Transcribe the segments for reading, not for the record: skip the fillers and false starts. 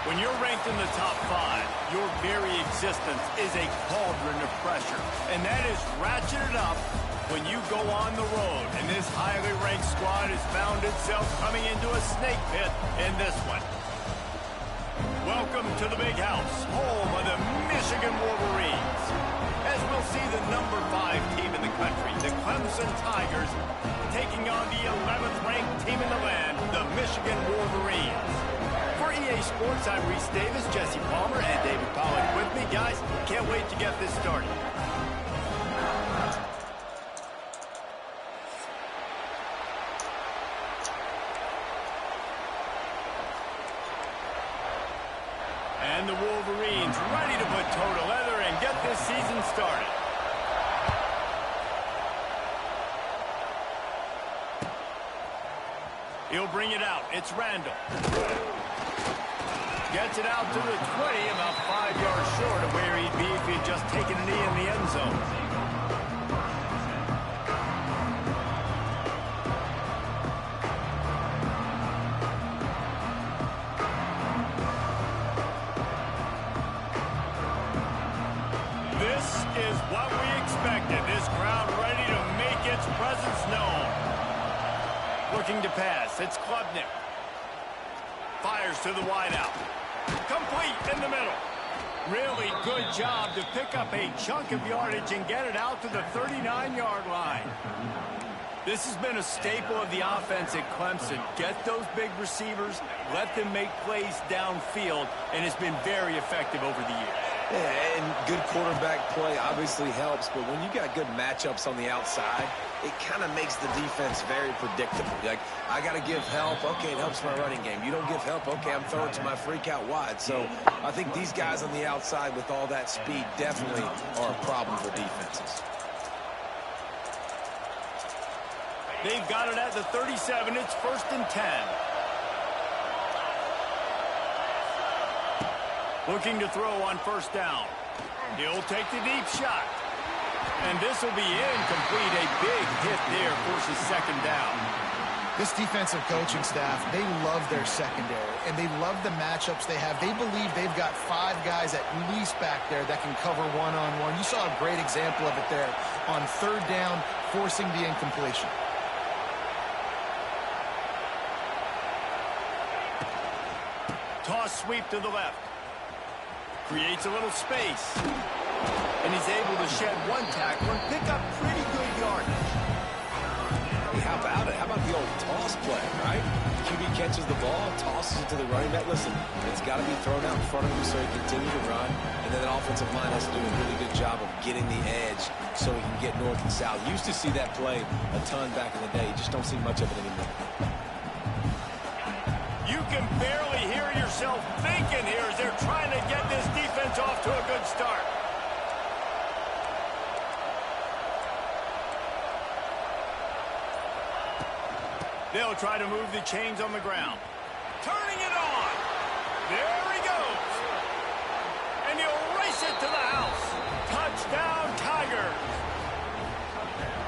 When you're ranked in the top 5, your very existence is a cauldron of pressure. And that is ratcheted up when you go on the road. And this highly ranked squad has found itself coming into a snake pit in this one. Welcome to the big house, home of the Michigan Wolverines. As we'll see the number 5 team in the country, the Clemson Tigers, taking on the 11th ranked team in the land, the Michigan Wolverines. For EA Sports, I'm Reese Davis, Jesse Palmer, and David Pollack with me. Guys, can't wait to get this started. And the Wolverines ready to put toe to leather and get this season started. He'll bring it out. It's Randall. Gets it out to the 20, about 5 yards short of where he'd be if he'd just taken a knee in the end zone. This is what we expected. This crowd ready to make its presence known. Looking to pass. It's Klubnik. Fires to the wideout. Complete in the middle. Really good job to pick up a chunk of yardage and get it out to the 39-yard line. This has been a staple of the offense at Clemson. Get those big receivers, let them make plays downfield, and it's been very effective over the years. Yeah, and good quarterback play obviously helps, but when you got good matchups on the outside, it kind of makes the defense very predictable. Like, I got to give help. Okay, it helps my running game. You don't give help. Okay, I'm throwing to my freak out wide. So I think these guys on the outside with all that speed definitely are a problem for defenses. They've got it at the 37. It's 1st and 10. Looking to throw on 1st down. He'll take the deep shot. And this will be incomplete. A big hit there, forces 2nd down. This defensive coaching staff, they love their secondary, and they love the matchups they have. They believe they've got 5 guys at least back there that can cover one-on-one. You saw a great example of it there on 3rd down, forcing the incompletion. Toss sweep to the left. Creates a little space. And he's able to shed 1 tackle and pick up pretty good yardage. Hey, how about it? How about the old toss play, right? QB catches the ball, tosses it to the running back. Listen, it's got to be thrown out in front of him so he can continue to run. And then the offensive line has to do a really good job of getting the edge so he can get north and south. Used to see that play a ton back in the day. You just don't see much of it anymore. You can barely hear yourself thinking here as they're trying to get this defense off to a good start. They'll try to move the chains on the ground. Turning it on. There he goes. And he'll race it to the house. Touchdown, Tigers.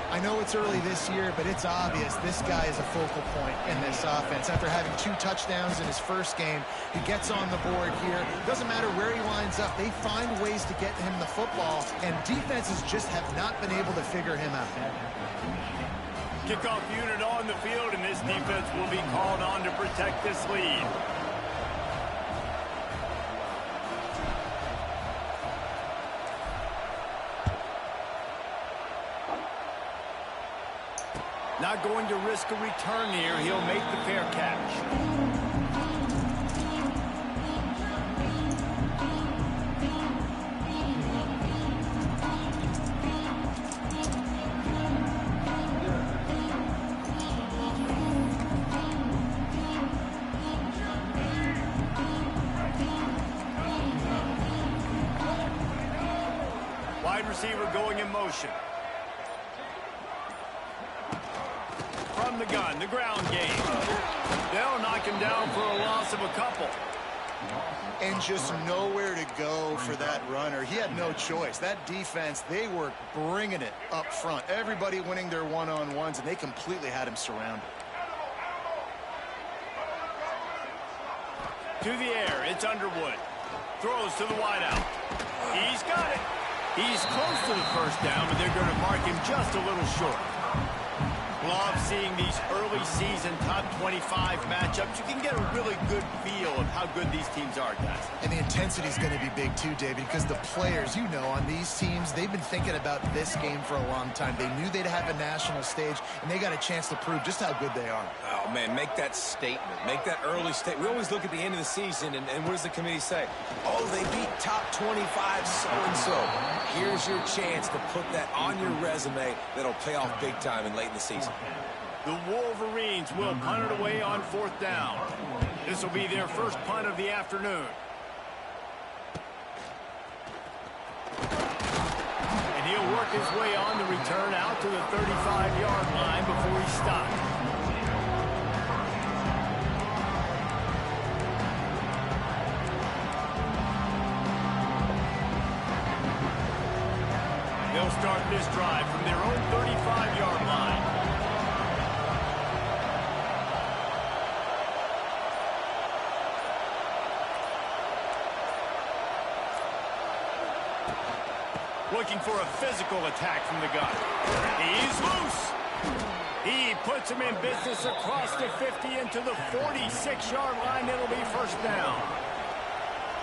I know it's early this year, but it's obvious this guy is a focal point in this offense. After having 2 touchdowns in his first game, he gets on the board here. Doesn't matter where he lines up. They find ways to get him the football, and defenses just have not been able to figure him out. Kickoff unit on the field, and this defense will be called on to protect this lead. Not going to risk a return here. He'll make the fair catch. Wide receiver going in motion. From the gun, the ground game. They'll knock him down for a loss of a couple. And just nowhere to go for that runner. He had no choice. That defense, they were bringing it up front. Everybody winning their one-on-ones, and they completely had him surrounded. To the air, it's Underwood. Throws to the wideout. He's got it. He's close to the first down, but they're going to mark him just a little short. Love seeing these early season top 25 matchups. You can get a really good feel of how good these teams are, guys. And the intensity is going to be big too, David, because the players, you know, on these teams, they've been thinking about this game for a long time. They knew they'd have a national stage, and they got a chance to prove just how good they are. Oh, man, make that statement. Make that early statement. We always look at the end of the season, and what does the committee say? Oh, they beat top 25 so-and-so. Here's your chance to put that on your resume that'll pay off big time and late in the season. The Wolverines will punt it away on 4th down. This will be their first punt of the afternoon. And he'll work his way on the return out to the 35-yard line before he stops. They'll start this drive from their own 35-yard line. Looking for a physical attack from the gun. He's loose. He puts him in business across the 50 into the 46-yard line. It'll be first down.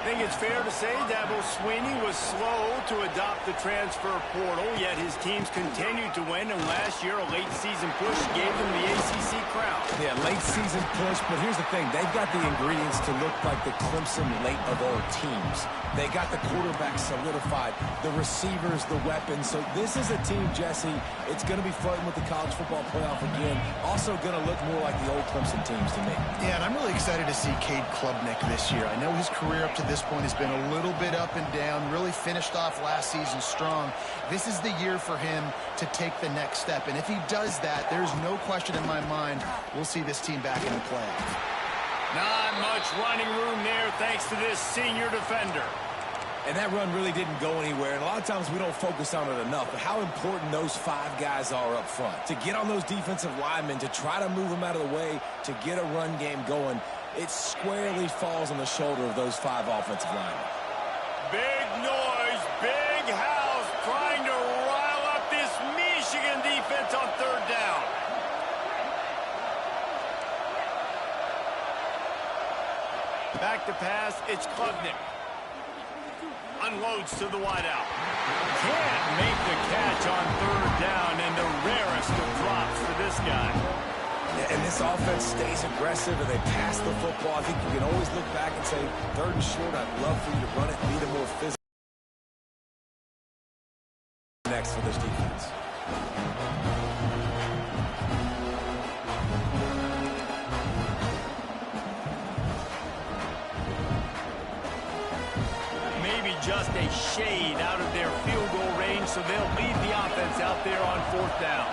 I think it's fair to say Dabo Swinney was slow to adopt the transfer portal, yet his teams continued to win, and last year a late-season push gave them the ACC crown. Yeah, late-season push, but here's the thing. They've got the ingredients to look like the Clemson late of old teams. They got the quarterback solidified, the receivers, the weapons. So this is a team, Jesse, it's going to be flirting with the college football playoff again. Also going to look more like the old Clemson teams to me. Yeah, and I'm really excited to see Cade Klubnik this year. I know his career up to this point has been a little bit up and down, really finished off last season strong. This is the year for him to take the next step. And if he does that, there's no question in my mind we'll see this team back in the playoffs. Not much running room there thanks to this senior defender. And that run really didn't go anywhere. And a lot of times we don't focus on it enough. But how important those 5 guys are up front. To get on those defensive linemen, to try to move them out of the way, to get a run game going, it squarely falls on the shoulder of those 5 offensive linemen. Big noise, big house, trying to rile up this Michigan defense on 3rd down. Back to pass, it's Klubnik. Unloads to the wideout. Can't make the catch on 3rd down, and the rarest of drops for this guy. Yeah, and this offense stays aggressive, and they pass the football. I think you can always look back and say, 3rd and short, I'd love for you to run it and be the more physical. Next for this defense. Just a shade out of their field goal range, so they'll lead the offense out there on 4th down.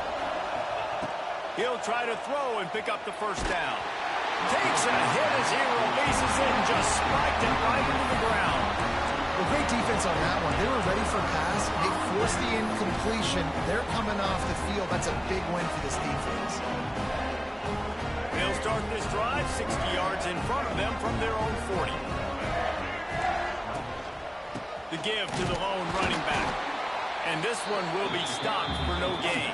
He'll try to throw and pick up the first down. Takes a hit as he releases it and just spiked it right into the ground. Well, great defense on that one. They were ready for pass. They forced the incompletion. They're coming off the field. That's a big win for this defense. They'll start this drive 60 yards in front of them from their own 40. The give to the lone running back. And this one will be stopped for no gain.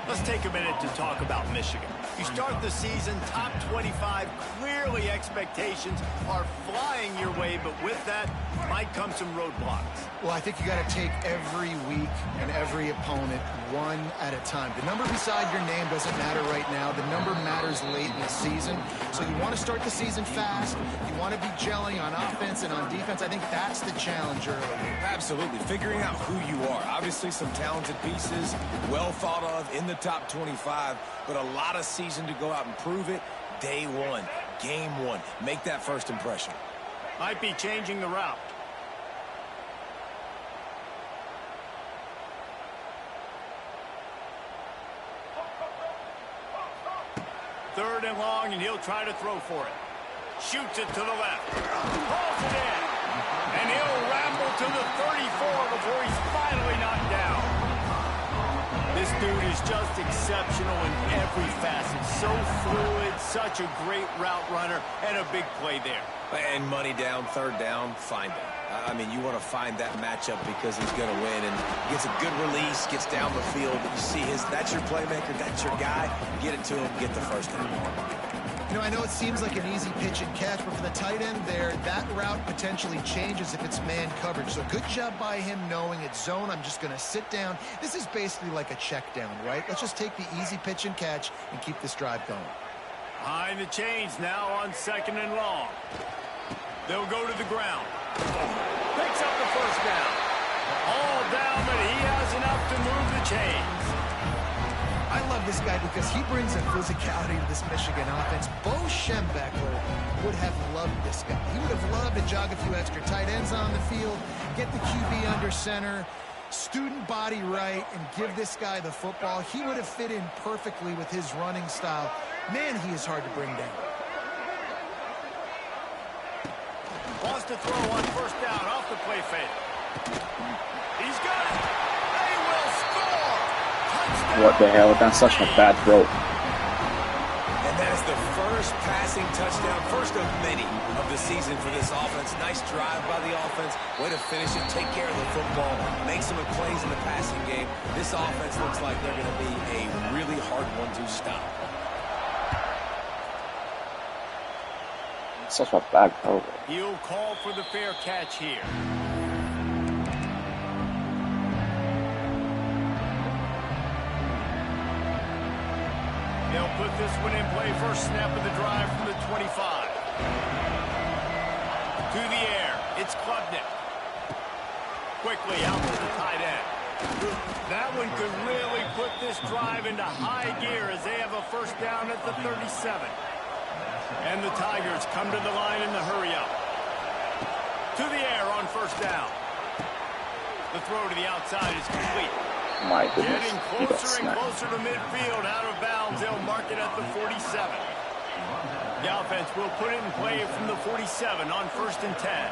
Let's take a minute to talk about Michigan. You start the season top 25. Clearly expectations are flying your way, but with that might come some roadblocks. Well, I think you got to take every week and every opponent one at a time. The number beside your name doesn't matter right now. The number matters late in the season. So you want to start the season fast. You want to be gelling on offense and on defense. I think that's the challenge early. Absolutely. Figuring out who you are. Obviously some talented pieces, well thought of in the top 25, but a lot of season to go out and prove it. Day 1, game 1. Make that first impression. Might be changing the route. Third and long, and he'll try to throw for it. Shoots it to the left. Pulls it in. And he'll ramble to the 34 before he's finally knocked down. This dude is just exceptional in every facet. So fluid, such a great route runner and a big play there. And money down, third down, find him. I mean, you want to find that matchup because he's going to win, and gets a good release, gets down the field. You see that's your playmaker, that's your guy. Get it to him, get the first down. You know, I know it seems like an easy pitch and catch, but for the tight end there, that route potentially changes if it's man coverage. So good job by him knowing it's zone. I'm just going to sit down. This is basically like a check down, right? Let's just take the easy pitch and catch and keep this drive going. Behind the chains now on 2nd and long. They'll go to the ground. Picks up the first down. All down, but he has enough to move the chains. I love this guy because he brings a physicality to this Michigan offense. Bo Schembechler would have loved this guy. He would have loved to jog a few extra tight ends on the field, get the QB under center, student body right, and give this guy the football. He would have fit in perfectly with his running style. Man, he is hard to bring down. Wants to throw on first down off the play fake. He's got it. They will score. Touchdown. What the hell? That's such a bad throw. And that is the first passing touchdown, first of many of the season for this offense. Nice drive by the offense. Way to finish it, take care of the football, make some plays in the passing game. This offense looks like they're going to be a really hard one to stop. Such a bad throw. He'll call for the fair catch here. They'll put this one in play. First snap of the drive from the 25. To the air. It's Klubnik. Quickly out to the tight end. That one could really put this drive into high gear as they have a first down at the 37. And the Tigers come to the line in the hurry-up. To the air on first down. The throw to the outside is complete. My goodness. Getting closer and closer to midfield. Out of bounds. They'll mark it at the 47. The offense will put it in play from the 47 on 1st and 10.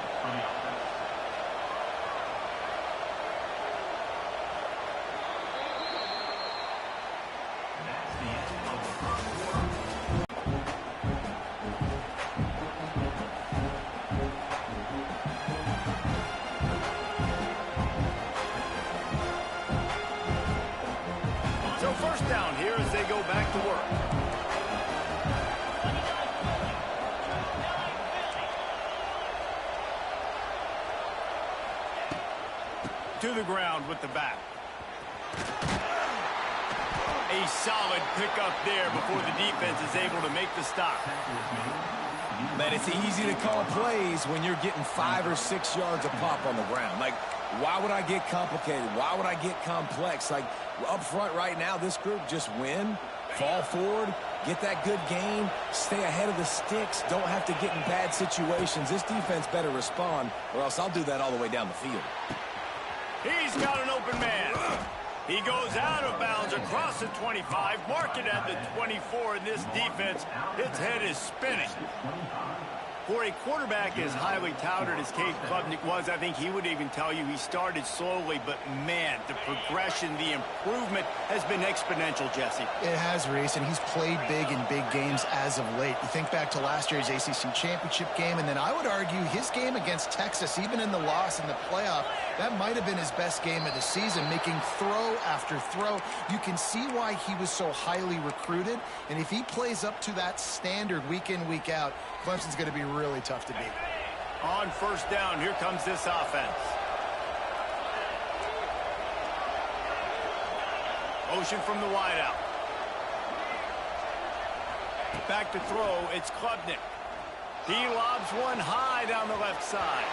So first down here as they go back to work. To the ground with the back. A solid pickup there before the defense is able to make the stop. Man, it's easy to call plays when you're getting 5 or 6 yards a pop on the ground. Like, why would I get complicated? Why would I get complex? Like, up front right now, this group just win, fall forward, get that good gain, stay ahead of the sticks, don't have to get in bad situations. This defense better respond, or else I'll do that all the way down the field. He's got an open man. He goes out of bounds across the 25, mark it at the 24, and this defense, its head is spinning. For a quarterback as highly touted as Cade Klubnik was, I think he would even tell you he started slowly, but man, the progression, the improvement has been exponential, Jesse. It has, Reese, and he's played big in big games as of late. You think back to last year's ACC championship game, and then I would argue his game against Texas, even in the loss in the playoff, that might have been his best game of the season, making throw after throw. You can see why he was so highly recruited, and if he plays up to that standard week in, week out, Clemson's going to be really tough to beat. On first down, here comes this offense. Motion from the wideout. Back to throw, it's Klubnik. He lobs one high down the left side.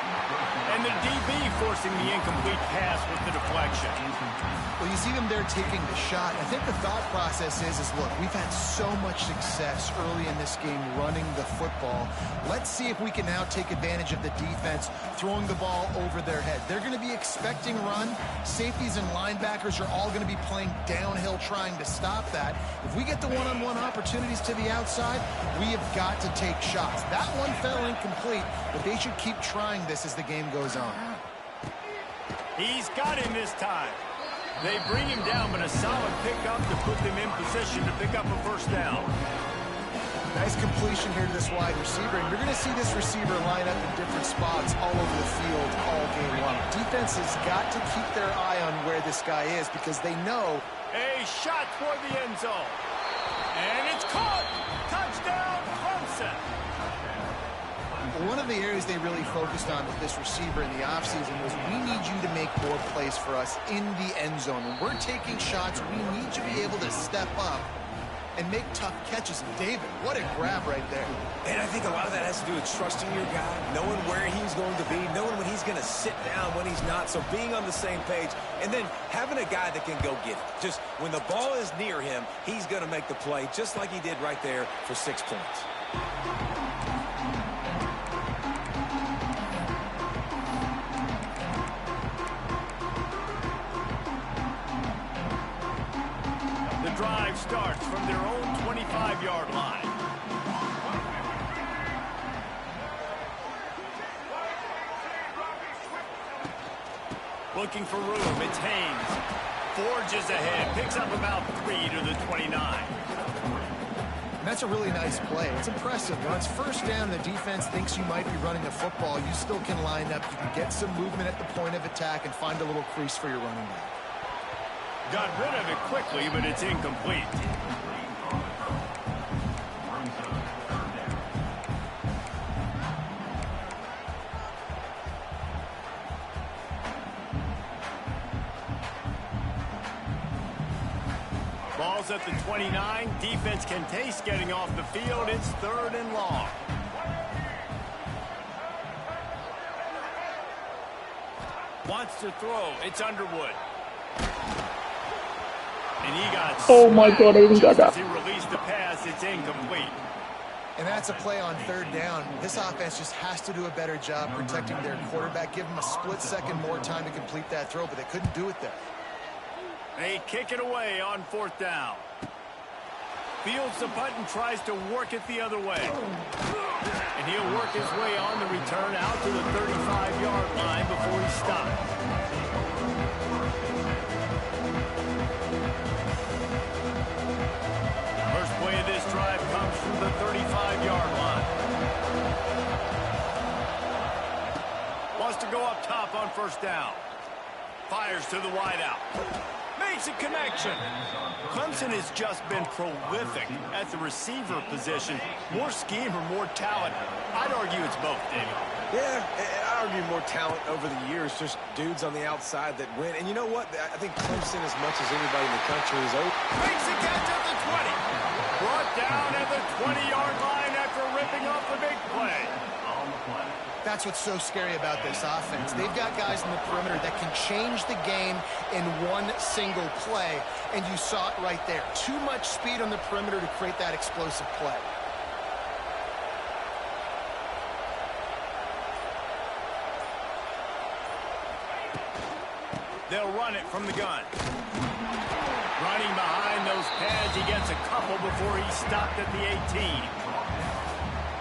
And the DB forcing the incomplete pass with the deflection. Well, you see them there taking the shot. I think the thought process is look, we've had so much success early in this game running the football. Let's see if we can now take advantage of the defense throwing the ball over their head. They're going to be expecting run. Safeties and linebackers are all going to be playing downhill trying to stop that. If we get the one-on-one opportunities to the outside, we have got to take shots. That one fell incomplete, but they should keep trying this as the game goes on. He's got him this time. They bring him down, but a solid pickup to put them in position to pick up a first down. Nice completion here to this wide receiver, and you're going to see this receiver line up in different spots all over the field all game long. Defense has got to keep their eye on where this guy is because they know. A shot toward the end zone. And it's caught. Touchdown, Clemson. One of the areas they really focused on with this receiver in the offseason was we need you to make more plays for us in the end zone. When we're taking shots, we need you to be able to step up and make tough catches. And David, what a grab right there. And I think a lot of that has to do with trusting your guy, knowing where he's going to be, knowing when he's going to sit down, when he's not, so being on the same page, and then having a guy that can go get it. Just when the ball is near him, he's going to make the play, just like he did right there for 6 points. Drive starts from their own 25-yard line. Looking for room, it's Haynes. Forges ahead, picks up about 3 to the 29. And that's a really nice play. It's impressive. When it's first down, the defense thinks you might be running the football. You still can line up. You can get some movement at the point of attack and find a little crease for your running back. Got rid of it quickly, but it's incomplete. Ball's at the 29. Defense can taste getting off the field. It's 3rd and long. Wants to throw. It's Underwood. And he got oh my God, I even got that. As he released the pass, it's incomplete. And that's a play on 3rd down. This offense just has to do a better job protecting their quarterback. Give them a split second more time to complete that throw, but they couldn't do it there. They kick it away on 4th down. Fields the punt and tries to work it the other way. And he'll work his way on the return out to the 35-yard line before he stops. First play of this drive comes from the 35-yard line. Wants to go up top on 1st down. Fires to the wideout. Makes a connection. Clemson has just been prolific at the receiver position. More scheme or more talent? I'd argue it's both, David. Yeah, I argue more talent over the years, just dudes on the outside that win. And you know what? I think Clemson, as much as anybody in the country, is open. Makes a catch at the 20. Brought down at the 20-yard line after ripping off the big play. That's what's so scary about this offense. They've got guys in the perimeter that can change the game in one single play, and you saw it right there. Too much speed on the perimeter to create that explosive play. They'll run it from the gun. Running behind those pads, he gets a couple before he's stopped at the 18.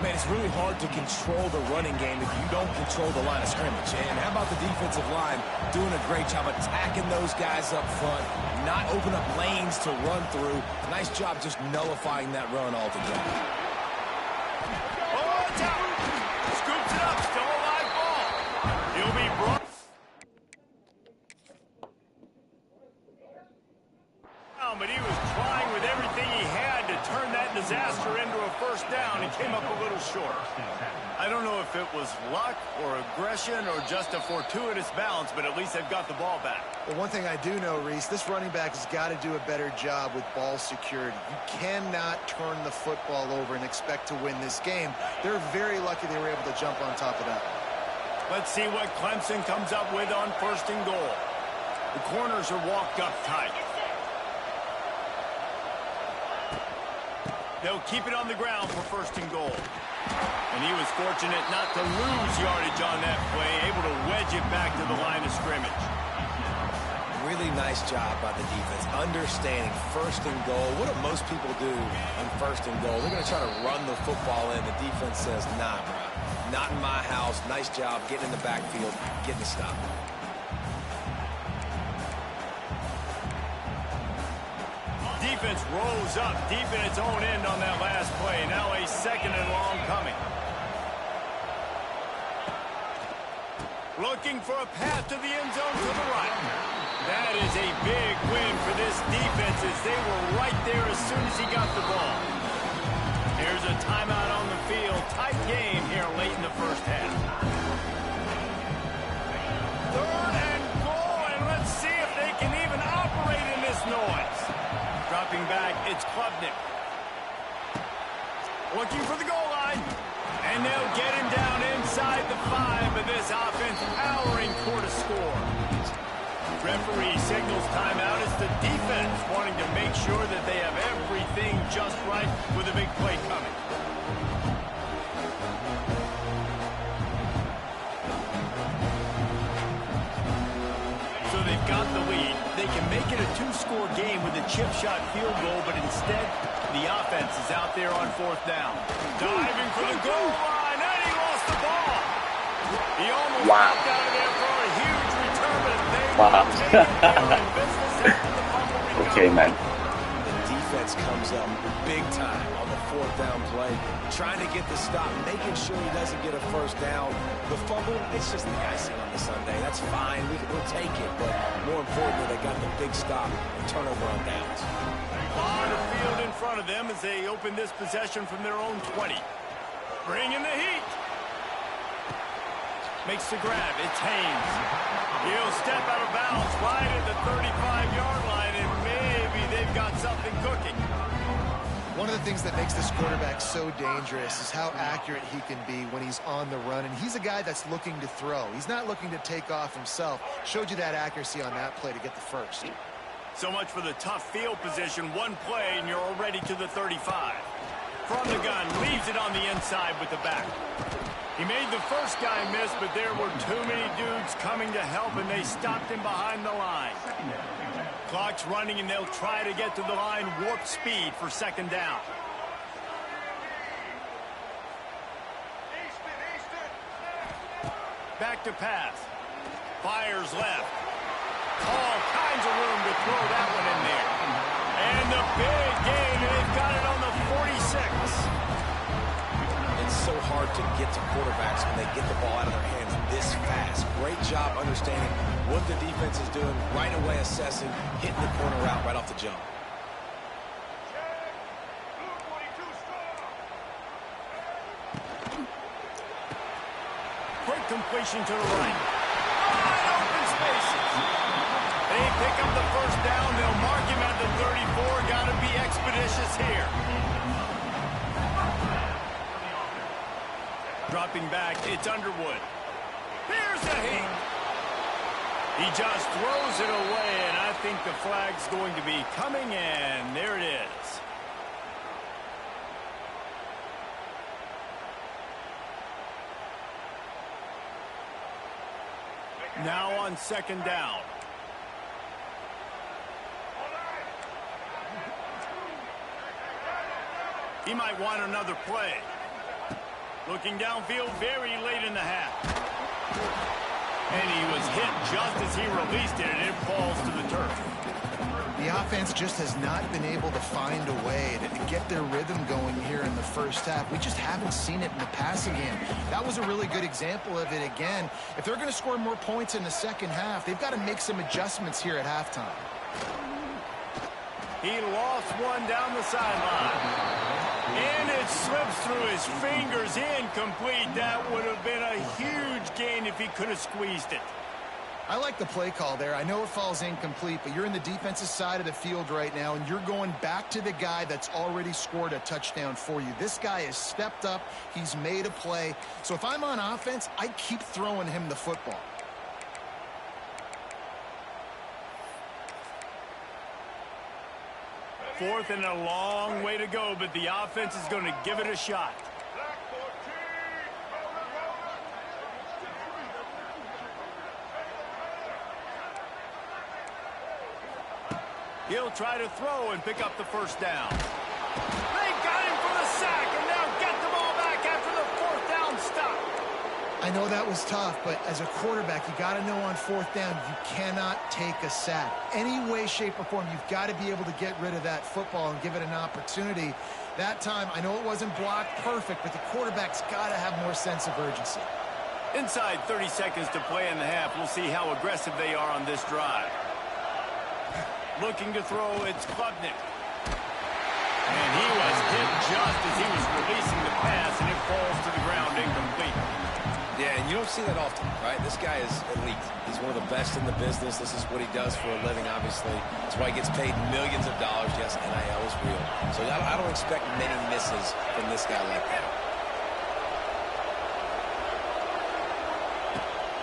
Man, it's really hard to control the running game if you don't control the line of scrimmage. And how about the defensive line doing a great job attacking those guys up front, not open up lanes to run through. Nice job just nullifying that run altogether. Oh, it's out. Scoops it up. Still a live ball. He'll be brought. But he was trying with everything he had to turn that disaster into a 1st down and came up a little short. I don't know if it was luck or aggression or just a fortuitous bounce, but at least they've got the ball back. Well, one thing I do know, Reese, this running back has got to do a better job with ball security. You cannot turn the football over and expect to win this game. They're very lucky they were able to jump on top of that. Let's see what Clemson comes up with on 1st and goal. The corners are walked up tight. They'll keep it on the ground for 1st and goal. And he was fortunate not to lose yardage on that play, able to wedge it back to the line of scrimmage. Really nice job by the defense, understanding 1st and goal. What do most people do on 1st and goal? They're going to try to run the football in. The defense says, nah, bro, not in my house. Nice job getting in the backfield, getting the stop. defense rose up deep in its own end on that last play. Now a second and long coming. Looking for a path to the end zone to the right. That is a big win for this defense as they were right there as soon as he got the ball. Here's a timeout on the field. Tight game here late in the first half. Third and goal, and let's see if they can even operate in this noise. Dropping back, it's Klubnik. Looking for the goal line. And they'll get him down inside the 5, but this offense powering toward a score. Referee signals timeout as the defense wanting to make sure that they have everything just right with a big play coming. So they've got the lead. They can make it a 2-score game with a chip shot field goal, but instead, the offense is out there on 4th down. Diving for the goal line, and he lost the ball. He almost popped out of there for a huge return, but they in business after the fumble recovery. Okay, man. The defense comes up big time on the 4th down play, trying to get the stop, making sure he doesn't get a first down. The fumble, it's just the icing on the Sunday. That's fine. We'll take it, but more importantly, they got the big stop and turnover on downs. On the field in front of them as they open this possession from their own 20. Bringing the heat. Makes the grab. It's Haynes. He'll step out of bounds right at the 35-yard line, and maybe they've got something cooking. One of the things that makes this quarterback so dangerous is how accurate he can be when he's on the run, and he's a guy that's looking to throw. He's not looking to take off himself. Showed you that accuracy on that play to get the first. So much for the tough field position. One play, and you're already to the 35. From the gun, leaves it on the inside with the back. He made the first guy miss, but there were too many dudes coming to help, and they stopped him behind the line. Clock's running, and they'll try to get to the line warp speed for 2nd down. Back to pass. Fires left. All kinds of room to throw that one in there. And the big gain, and they've got it on the 46. It's so hard to get to quarterbacks when they get the ball out of their hands this fast. Great job understanding what the defense is doing, right away assessing, hitting the corner route right off the jump. Quick completion to the right. Wide open spaces. They pick up the first down. They'll mark him at the 34. Got to be expeditious here. Dropping back, it's Underwood. Here's the hit. He just throws it away, and I think the flag's going to be coming in. There it is. Now on 2nd down. He might want another play. Looking downfield very late in the half. And he was hit just as he released it, and it falls to the turf. The offense just has not been able to find a way to get their rhythm going here in the first half. We just haven't seen it in the passing game. That was a really good example of it again. If they're going to score more points in the second half, they've got to make some adjustments here at halftime. He lost one down the sideline. And it slips through his fingers, incomplete. That would have been a huge gain if he could have squeezed it. I like the play call there. I know it falls incomplete, but you're in the defensive side of the field right now, and you're going back to the guy that's already scored a touchdown for you. This guy has stepped up. He's made a play. So if I'm on offense, I keep throwing him the football. Fourth and a long way to go, but the offense is going to give it a shot. He'll try to throw and pick up the first down. They got him for the sack, and now get the ball back after the 4th down stop. I know that was tough, but as a quarterback, you got to know on fourth down, you cannot take a sack. Any way, shape, or form, you've got to be able to get rid of that football and give it an opportunity. That time, I know it wasn't blocked perfect, but the quarterback's got to have more sense of urgency. Inside 30 seconds to play in the half. We'll see how aggressive they are on this drive. Looking to throw, it's Klubnik. And he was hit just as he was releasing the pass, and it falls to the ground incomplete. Yeah, and you don't see that often, right? This guy is elite. He's one of the best in the business. This is what he does for a living, obviously. That's why he gets paid millions of dollars. Yes, NIL is real. So I don't expect many misses from this guy like that.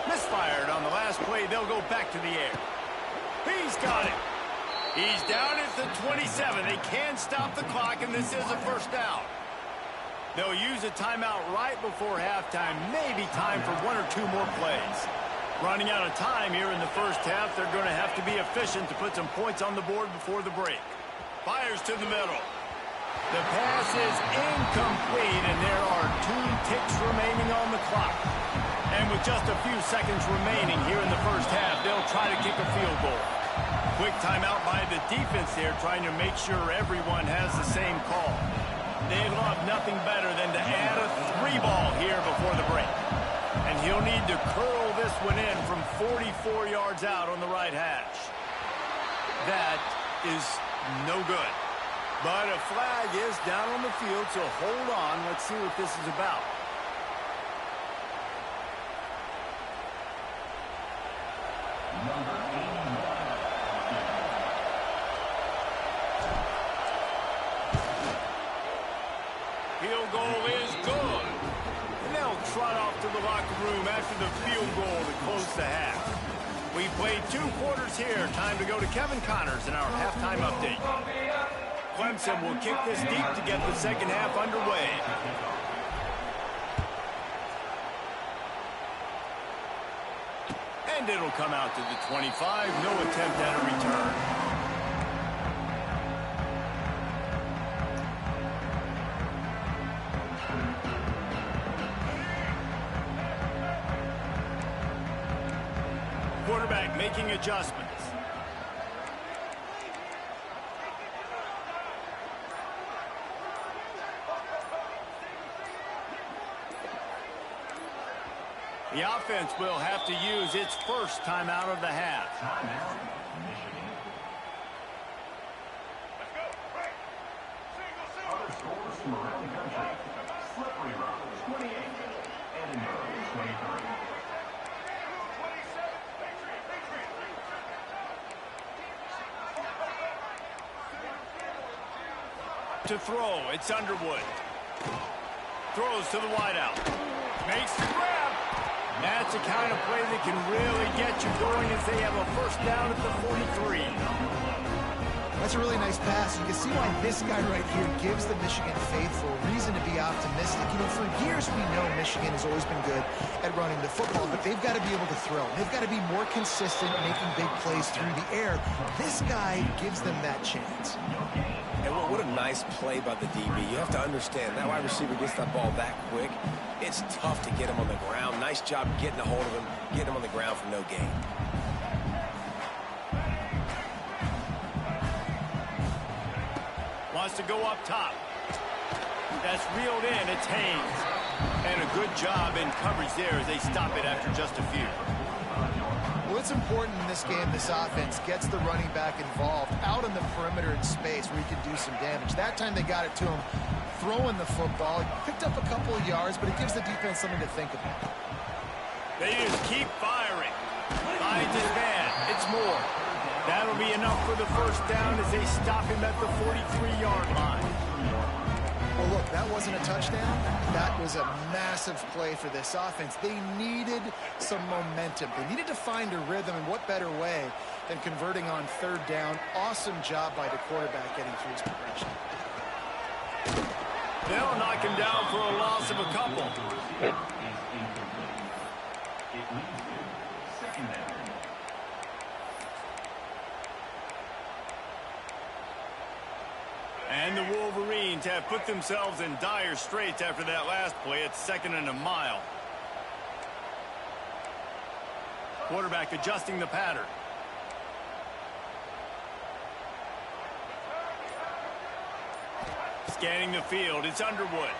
Misfired on the last play. They'll go back to the air. He's got it. He's down at the 27. They can stop the clock, and this is a first down. They'll use a timeout right before halftime. Maybe time for one or two more plays. Running out of time here in the first half. They're going to have to be efficient to put some points on the board before the break. Fires to the middle. The pass is incomplete, and there are 2 ticks remaining on the clock. And with just a few seconds remaining here in the first half, they'll try to kick a field goal. Quick timeout by the defense there, trying to make sure everyone has the same call. They'd love nothing better than to add a 3-ball here before the break. And he'll need to curl this one in from 44 yards out on the right hash. That is no good. But a flag is down on the field, so hold on. Let's see what this is about. Field goal is good. And they'll trot off to the locker room after the field goal to close the half. We played 2 quarters here. Time to go to Kevin Connors in our halftime update. Clemson will kick this deep to get the second half underway. And it'll come out to the 25. No attempt at a return. Quarterback making adjustments. The offense will have to use its first timeout of the half. To throw, it's Underwood. Throws to the wideout. Makes the grab. That's the kind of play that can really get you going as they have a first down at the 43. That's a really nice pass. You can see why this guy right here gives the Michigan faithful reason to be optimistic. You know, for years we know Michigan has always been good at running the football, but they've got to be able to throw. They've got to be more consistent making big plays through the air. This guy gives them that chance. And what a nice play by the DB. You have to understand, that wide receiver gets that ball that quick. It's tough to get him on the ground. Nice job getting a hold of him, getting him on the ground for no gain. Wants to go up top. That's reeled in. It's Haynes. And a good job in coverage there as they stop it after just a few. Well, it's important in this game this offense gets the running back involved out on the perimeter in space where he can do some damage. That time they got it to him throwing the football. Picked up a couple of yards, but it gives the defense something to think about. They just keep firing. Finds his man. It's more. That'll be enough for the first down as they stop him at the 43-yard line. Well, look, that wasn't a touchdown. That was a massive play for this offense. They needed some momentum. They needed to find a rhythm, and what better way than converting on third down. Awesome job by the quarterback getting through his progression. They'll knock him down for a loss of a couple. And the Wolverines have put themselves in dire straits after that last play. It's 2nd and a mile. Quarterback adjusting the pattern. Scanning the field, it's Underwood.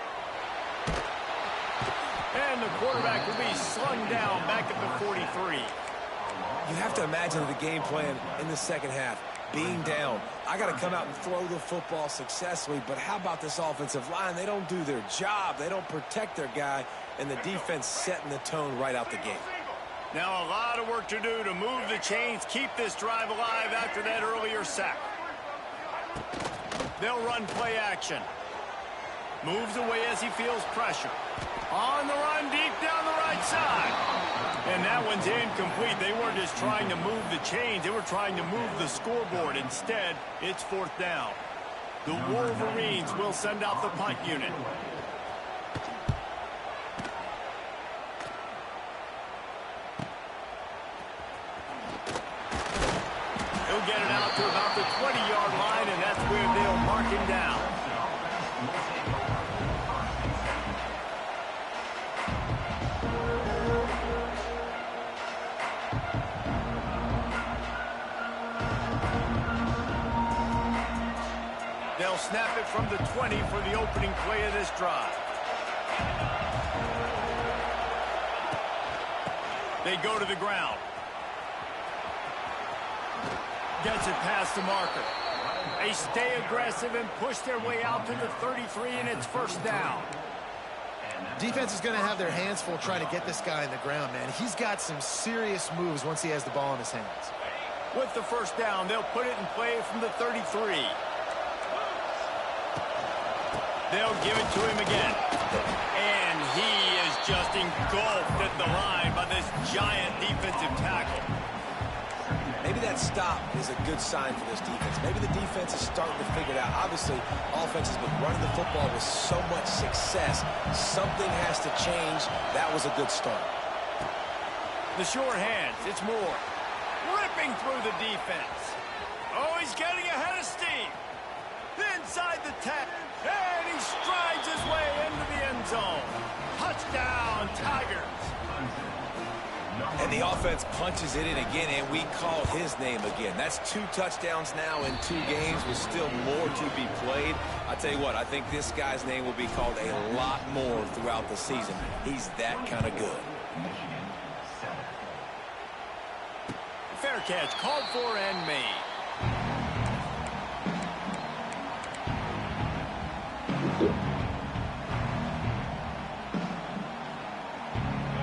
And the quarterback will be slung down back at the 43. You have to imagine the game plan in the second half. Being down, I got to come out and throw the football successfully, but how about this offensive line? They don't do their job. They don't protect their guy, and the defense setting the tone right out the gate. Now a lot of work to do to move the chains, keep this drive alive after that earlier sack. They'll run play action. Moves away as he feels pressure. On the run, deep down the right side. And that one's incomplete. They weren't just trying to move the chains. They were trying to move the scoreboard. Instead, it's 4th down. The Wolverines will send out the punt unit. He'll get it out to about the 20-yard line, and that's where they'll mark him down. They'll snap it from the 20 for the opening play of this drive. They go to the ground. Gets it past the marker. They stay aggressive and push their way out to the 33, and it's 1st down. Defense is going to have their hands full trying to get this guy in the ground, man. He's got some serious moves once he has the ball in his hands. With the 1st down, they'll put it in play from the 33. They'll give it to him again. And he is just engulfed at the line by this giant defensive tackle. Maybe that stop is a good sign for this defense. Maybe the defense is starting to figure it out. Obviously, offense has been running the football with so much success. Something has to change. That was a good start. The short hands, it's Moore. Ripping through the defense. Oh, he's getting ahead of steam. Inside the 10. And he strides his way into the end zone. Touchdown, Tigers. And the offense punches it in again, and we call his name again. That's 2 touchdowns now in 2 games with still more to be played. I tell you what, I think this guy's name will be called a lot more throughout the season. He's that kind of good. Fair catch, called for and made.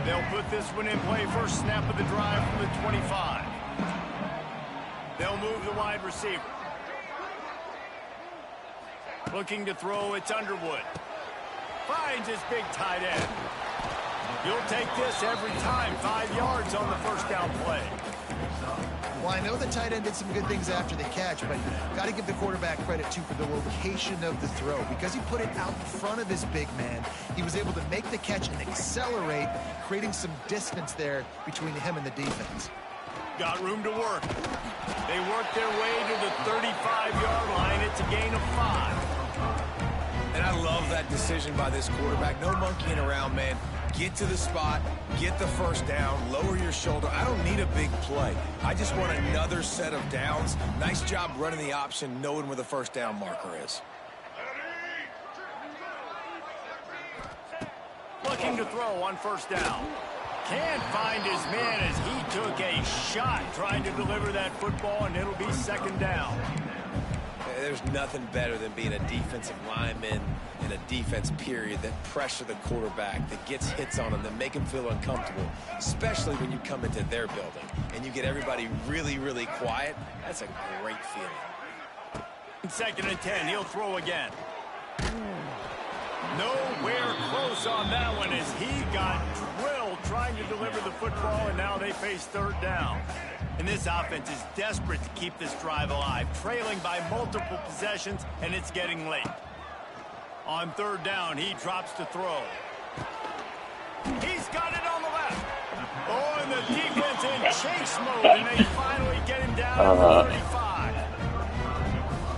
They'll put this one in play. First snap of the drive from the 25. They'll move the wide receiver. Looking to throw, it's Underwood. Finds his big tight end. You'll take this every time. 5 yards on the 1st down play. Well, I know the tight end did some good things after the catch, but got to give the quarterback credit, too, for the location of the throw. Because he put it out in front of his big man, he was able to make the catch and accelerate, creating some distance there between him and the defense. Got room to work. They work their way to the 35-yard line. It's a gain of 5. And I love that decision by this quarterback. No monkeying around, man. Get to the spot, get the 1st down, lower your shoulder. I don't need a big play. I just want another set of downs. Nice job running the option, knowing where the 1st down marker is. Looking to throw on 1st down. Can't find his man as he took a shot trying to deliver that football, and it'll be 2nd down. There's nothing better than being a defensive lineman in a defense period that pressure the quarterback, that gets hits on him, that make him feel uncomfortable, especially when you come into their building and you get everybody really, really quiet. That's a great feeling. 2nd and 10, he'll throw again. Nowhere close on that one as he got drilled trying to deliver the football, and now they face 3rd down. And this offense is desperate to keep this drive alive, trailing by multiple possessions, and it's getting late. On 3rd down, he drops to throw. He's got it on the left. Oh, and the defense in chase mode, and they finally get him down to 35.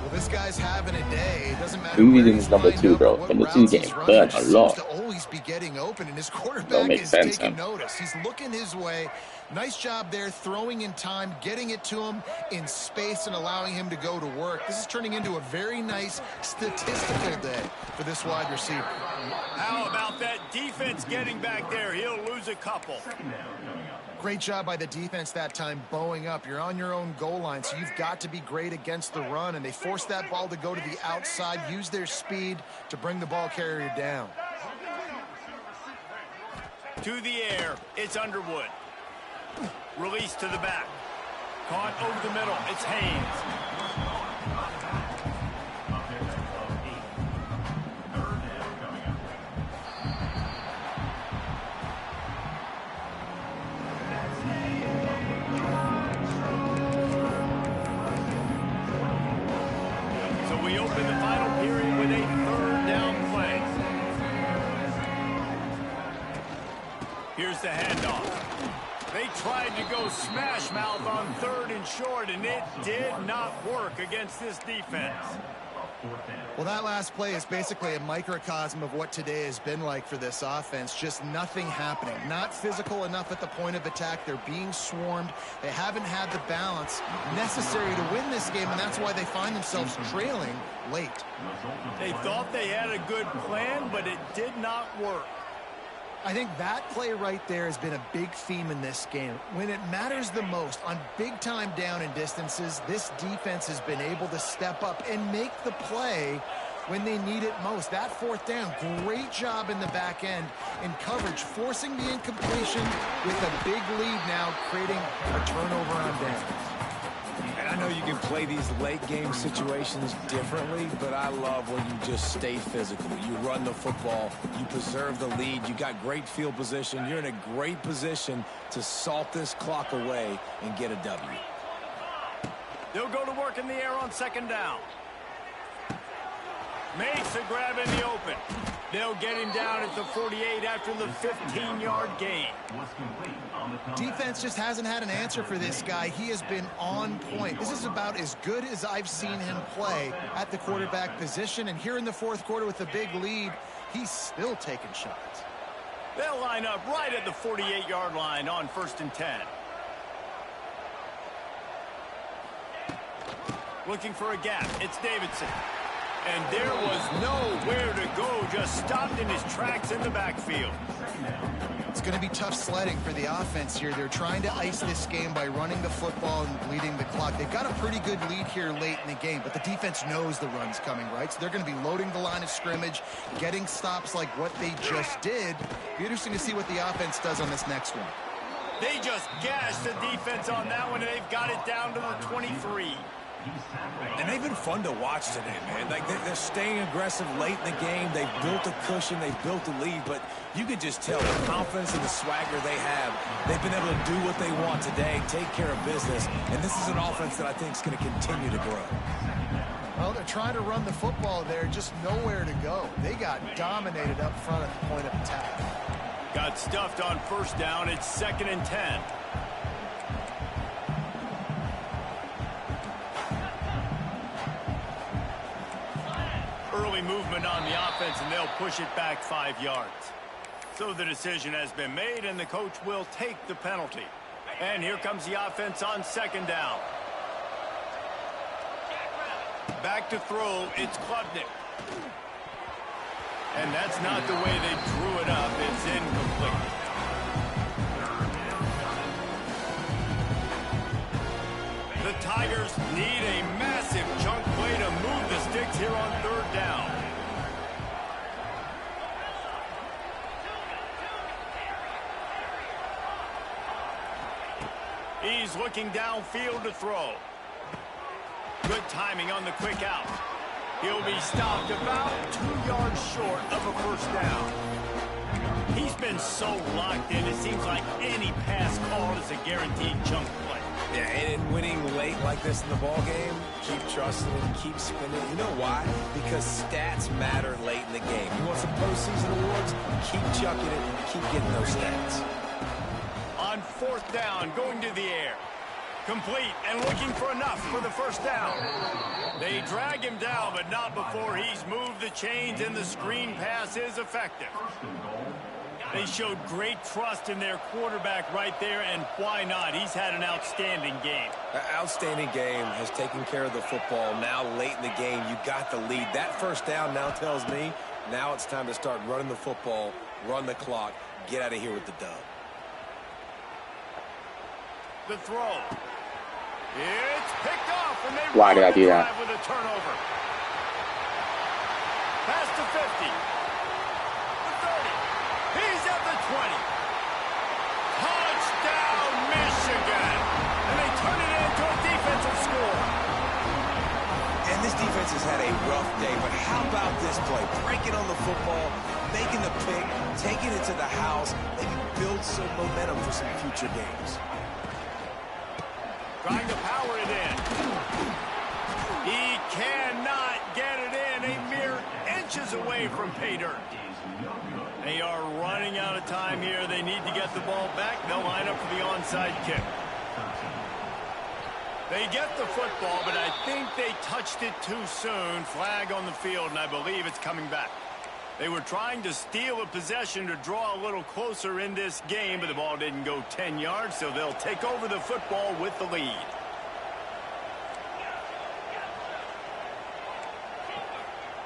Well, this guy's having a day. It doesn't matter. Who is number 2, bro? Number 2 game, burn a lot. bodies be getting open, and his quarterback Don't make is sense, taking huh? notice. He's looking his way. Nice job there, throwing in time, getting it to him in space and allowing him to go to work. This is turning into a very nice statistical day for this wide receiver. How about that defense getting back there? He'll lose a couple. Great job by the defense that time, bowing up. You're on your own goal line, so you've got to be great against the run, and they forced that ball to go to the outside, use their speed to bring the ball carrier down. To the air, it's Underwood. Release to the back. Caught over the middle, it's Haynes. We open the final period with a third down play. Here's the handoff. They tried to go smash mouth on 3rd and short, and it did not work against this defense. Well, that last play is basically a microcosm of what today has been like for this offense. Just nothing happening. Not physical enough at the point of attack. They're being swarmed. They haven't had the balance necessary to win this game, and that's why they find themselves trailing late. They thought they had a good plan, but it did not work. I think that play right there has been a big theme in this game. When it matters the most, on big-time down and distances, this defense has been able to step up and make the play when they need it most. That 4th down, great job in the back end in coverage, forcing the incompletion with a big lead now, creating a turnover on downs. And I know you can play these late game situations differently, but I love when you just stay physical. You run the football, you preserve the lead, you got great field position, you're in a great position to salt this clock away and get a W. They'll go to work in the air on 2nd down. Makes a grab in the open. They'll get him down at the 48 after the 15-yard gain. Defense just hasn't had an answer for this guy. He has been on point. This is about as good as I've seen him play at the quarterback position. And here in the 4th quarter with a big lead, he's still taking shots. They'll line up right at the 48-yard line on 1st and 10. Looking for a gap. It's Davidson. And there was nowhere to go, just stopped in his tracks in the backfield. It's going to be tough sledding for the offense here. They're trying to ice this game by running the football and bleeding the clock. They've got a pretty good lead here late in the game, but the defense knows the run's coming, right? So they're going to be loading the line of scrimmage, getting stops like what they just did. Be interesting to see what the offense does on this next one. They just gashed the defense on that one, and they've got it down to the 23. And they've been fun to watch today, man. Like they're staying aggressive late in the game. They've built a cushion. They've built a lead. But you could just tell the confidence and the swagger they have. They've been able to do what they want today, take care of business. And this is an offense that I think is going to continue to grow. Well, they're trying to run the football there, just nowhere to go. They got dominated up front at the point of attack. Got stuffed on 1st down. It's 2nd and 10. Early movement on the offense, and they'll push it back 5 yards. So the decision has been made, and the coach will take the penalty. And here comes the offense on 2nd down. Back to throw, it's Klubnik. And that's not the way they drew it up. It's incomplete. The Tigers need a massive chunk play to move the sticks here on 3rd down. He's looking downfield to throw. Good timing on the quick out. He'll be stopped about 2 yards short of a 1st down. He's been so locked in, it seems like any pass called is a guaranteed chunk play. Yeah, and winning late like this in the ball game, keep trusting it, keep spinning. You know why? Because stats matter late in the game. You want some postseason awards? Keep chucking it, keep getting those stats. On 4th down, going to the air. Complete and looking for enough for the 1st down. They drag him down, but not before he's moved the chains, and the screen pass is effective. They showed great trust in their quarterback right there, and why not? He's had an outstanding game. Outstanding game, has taken care of the football. Now late in the game, you got the lead. That first down now tells me now it's time to start running the football, run the clock, get out of here with the dub. The throw. It's picked off, and they Why did I do that? with a turnover. Past the 50. The 30. He's at the 20. Touchdown, Michigan. And they turn it into a defensive score. And this defense has had a rough day, but how about this play? Breaking on the football, making the pick, taking it to the house, maybe build some momentum for some future games. Trying to power it in. He cannot get it in. A mere inches away from pay dirt. They are running out of time here. They need to get the ball back. They'll line up for the onside kick. They get the football, but I think they touched it too soon. Flag on the field, and I believe it's coming back. They were trying to steal a possession to draw a little closer in this game, but the ball didn't go 10 yards, so they'll take over the football with the lead.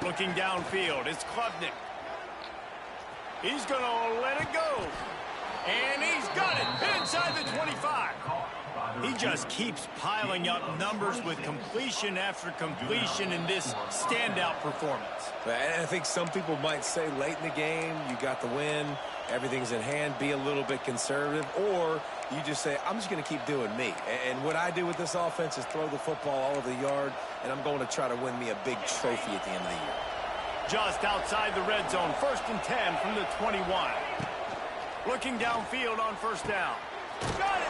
Looking downfield, it's Klubnik. He's going to let it go. And he's got it inside the 25. He just keeps piling up numbers with completion after completion in this standout performance. And I think some people might say late in the game, you got the win, everything's in hand, be a little bit conservative, or you just say, I'm just going to keep doing me. And what I do with this offense is throw the football all over the yard, and I'm going to try to win me a big trophy at the end of the year. Just outside the red zone, 1st and 10 from the 21. Looking downfield on first down. Got it!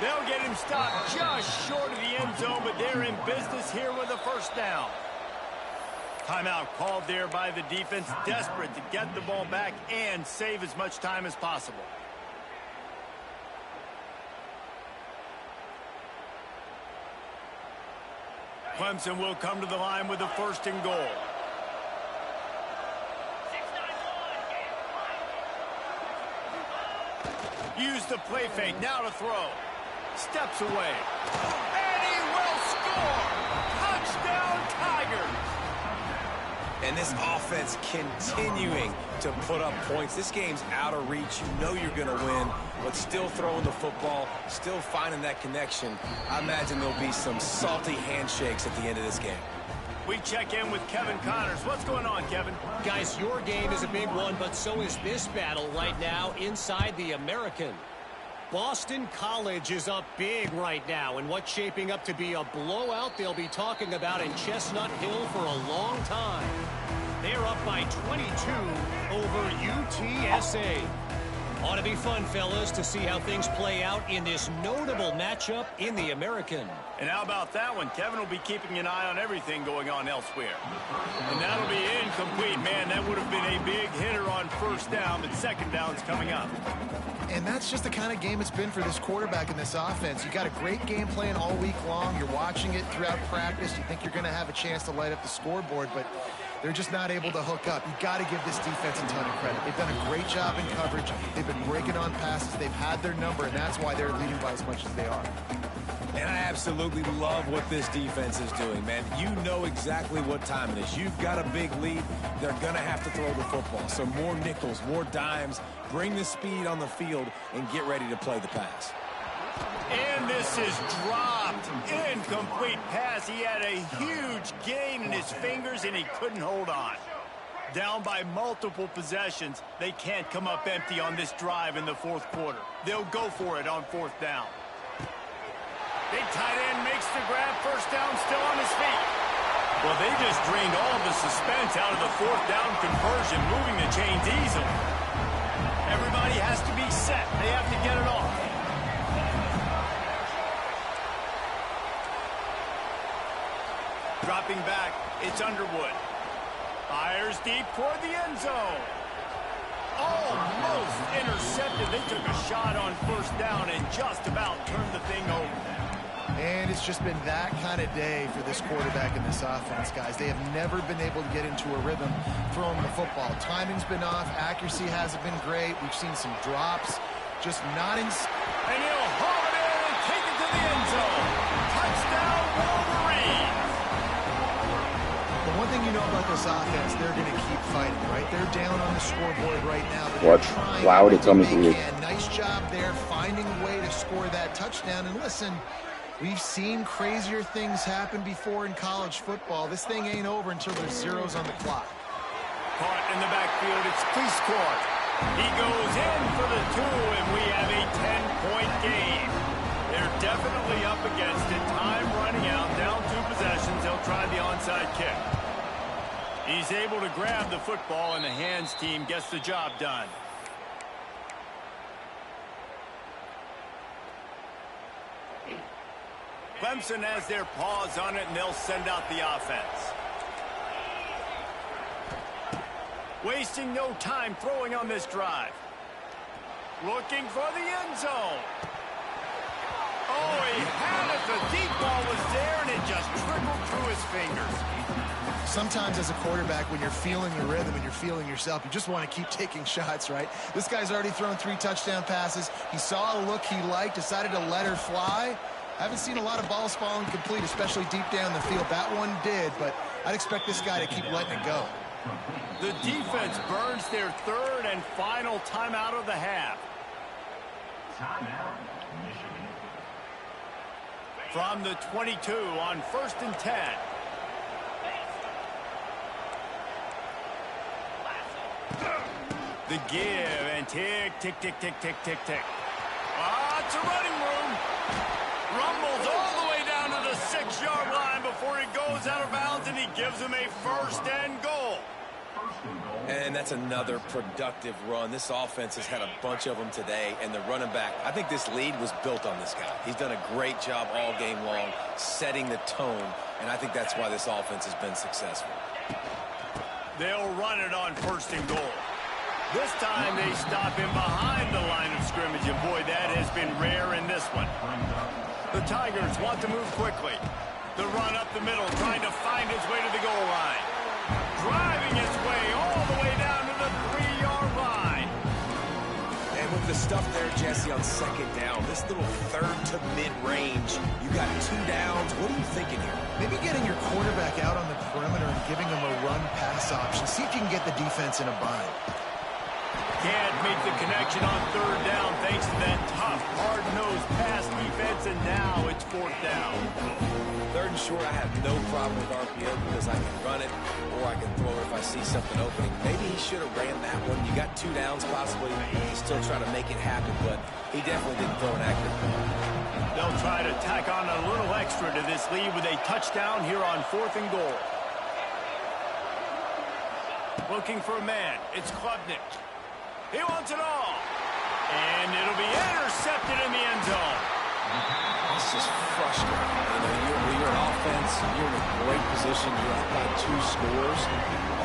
They'll get him stopped just short of the end zone, but they're in business here with a first down. Timeout called there by the defense, desperate to get the ball back and save as much time as possible. Clemson will come to the line with a 1st and goal. Use the play fake, now to throw. Steps away. And he will score! Touchdown, Tigers! And this offense continuing to put up points. This game's out of reach. You know you're going to win, but still throwing the football, still finding that connection. I imagine there'll be some salty handshakes at the end of this game. We check in with Kevin Connors. What's going on, Kevin? Guys, your game is a big one, but so is this battle right now inside the American. Boston College is up big right now, and what's shaping up to be a blowout they'll be talking about in Chestnut Hill for a long time. They're up by 22 over UTSA. Ought to be fun, fellas, to see how things play out in this notable matchup in the American. And how about that one? Kevin will be keeping an eye on everything going on elsewhere. And that'll be incomplete. Man, that would have been a big hitter on first down, but second down's coming up. And that's just the kind of game it's been for this quarterback in this offense. You got a great game plan all week long. You're watching it throughout practice. You think you're going to have a chance to light up the scoreboard, but they're just not able to hook up. You got to give this defense a ton of credit. They've done a great job in coverage. They've been breaking on passes. They've had their number, and that's why they're leading by as much as they are. And I absolutely love what this defense is doing, man. You know exactly what time it is. You've got a big lead. They're going to have to throw the football. So more nickels, more dimes. Bring the speed on the field and get ready to play the pass. And this is dropped. Incomplete pass. He had a huge gain in his fingers, and he couldn't hold on. Down by multiple possessions. They can't come up empty on this drive in the fourth quarter. They'll go for it on 4th down. Big tight end makes the grab. First down, still on his feet. Well, they just drained all the suspense out of the 4th down conversion, moving the chains easily. Everybody has to be set. They have to get it off. Dropping back, it's Underwood. Fires deep toward the end zone. Almost intercepted. They took a shot on first down and just about turned the thing over. And it's just been that kind of day for this quarterback and this offense, guys. They have never been able to get into a rhythm throwing the football. Timing's been off. Accuracy hasn't been great. We've seen some drops. Just not in... And he'll haul it in and take it to the end zone. Touchdown, Wolverines! The one thing you know about this offense, they're going to keep fighting, right? They're down on the scoreboard right now. But What? Wow, they told me to leave. Nice job there finding a way to score that touchdown. And listen, we've seen crazier things happen before in college football. This thing ain't over until there's zeros on the clock. Caught in the backfield, it's Cleese. He goes in for the 2, and we have a 10-point game. They're definitely up against it. Time running out, down 2 possessions. They'll try the onside kick. He's able to grab the football, and the hands team gets the job done. Clemson has their paws on it, and they'll send out the offense. Wasting no time throwing on this drive. Looking for the end zone. Oh, he had it. The deep ball was there, and it just trickled through his fingers. Sometimes as a quarterback, when you're feeling the rhythm and you're feeling yourself, you just want to keep taking shots, right? This guy's already thrown 3 touchdown passes. He saw a look he liked, decided to let her fly. I haven't seen a lot of balls falling complete, especially deep down the field. That one did, but I'd expect this guy to keep letting it go. The defense burns their 3rd and final timeout of the half. From the 22 on 1st and 10. The give and tick, tick, tick, tick, tick, tick, tick. It's a running room. Rumbles all the way down to the 6-yard line before he goes out of bounds, and he gives him a 1st and goal. And that's another productive run. This offense has had a bunch of them today, and the running back, I think this lead was built on this guy. He's done a great job all game long, setting the tone, and I think that's why this offense has been successful. They'll run it on 1st and goal. This time they stop him behind the line of scrimmage, and boy, that has been rare in this one. The Tigers want to move quickly. The run up the middle, trying to find his way to the goal line. Driving his way all the way down to the 3-yard line. And with the stuff there, Jesse, on 2nd down, this little 3rd to mid-range, you got 2 downs. What are you thinking here? Maybe getting your quarterback out on the perimeter and giving him a run-pass option. See if you can get the defense in a bind. Can't make the connection on 3rd down thanks to that tough, hard-nosed pass defense, and now it's 4th down. 3rd and short, I have no problem with RPO because I can run it or I can throw it if I see something opening. Maybe he should have ran that one. You got 2 downs possibly. He's still trying to make it happen, but he definitely didn't throw an accurate ball. They'll try to tack on a little extra to this lead with a touchdown here on 4th and goal. Looking for a man. It's Klubnik. He wants it all. And it'll be intercepted in the end zone. It's just frustrating. When you're an offense, you're in a great position. You're up by 2 scores.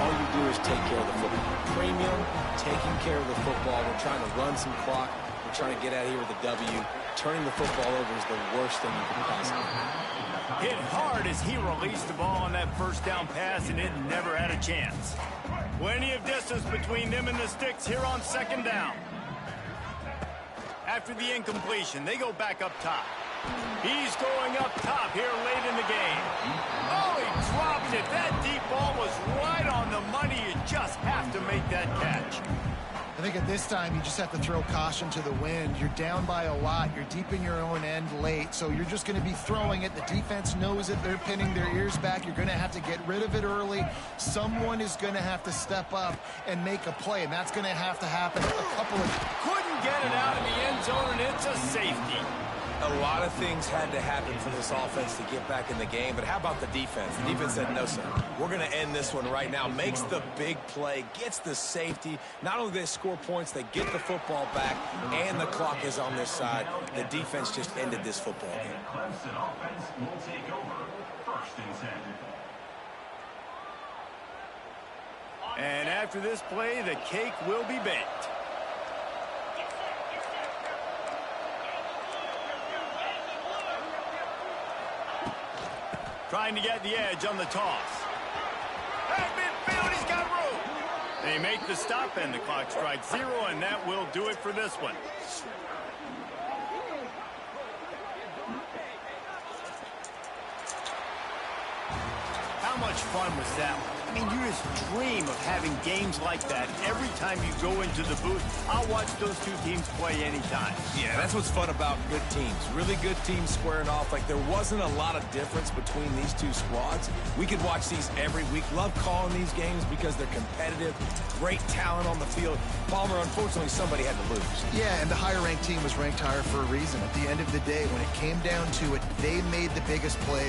All you do is take care of the football. Premium, taking care of the football. We're trying to run some clock. We're trying to get out of here with a W. Turning the football over is the worst thing you can possibly do. Hit hard as he released the ball on that 1st down pass, and it never had a chance. Plenty of distance between them and the sticks here on 2nd down. After the incompletion, they go back up top. He's going up top here late in the game. Oh, he dropped it. That deep ball was right on the money. You just have to make that catch. I think at this time, you just have to throw caution to the wind. You're down by a lot. You're deep in your own end late, so you're just going to be throwing it. The defense knows it. They're pinning their ears back. You're going to have to get rid of it early. Someone is going to have to step up and make a play, and that's going to have to happen a couple of... Couldn't get it out in the end zone, and it's a safety. A lot of things had to happen for this offense to get back in the game, but how about the defense? The defense said, no, sir. We're going to end this one right now. Makes the big play, gets the safety. Not only do they score points, they get the football back, and the clock is on their side. The defense just ended this football game. Clemson offense will take over 1st and 10. And after this play, the cake will be baked. trying to get the edge on the toss. At midfield, he's got room. They make the stop, and the clock strikes 0, and that will do it for this one. How much fun was that one? I mean, you just dream of having games like that every time you go into the booth. I'll watch those two teams play anytime. Yeah, that's what's fun about good teams. Really good teams squaring off. Like, there wasn't a lot of difference between these two squads. We could watch these every week. Love calling these games because they're competitive. Great talent on the field. Palmer, unfortunately, somebody had to lose. Yeah, and the higher-ranked team was ranked higher for a reason. At the end of the day, when it came down to it, they made the biggest plays.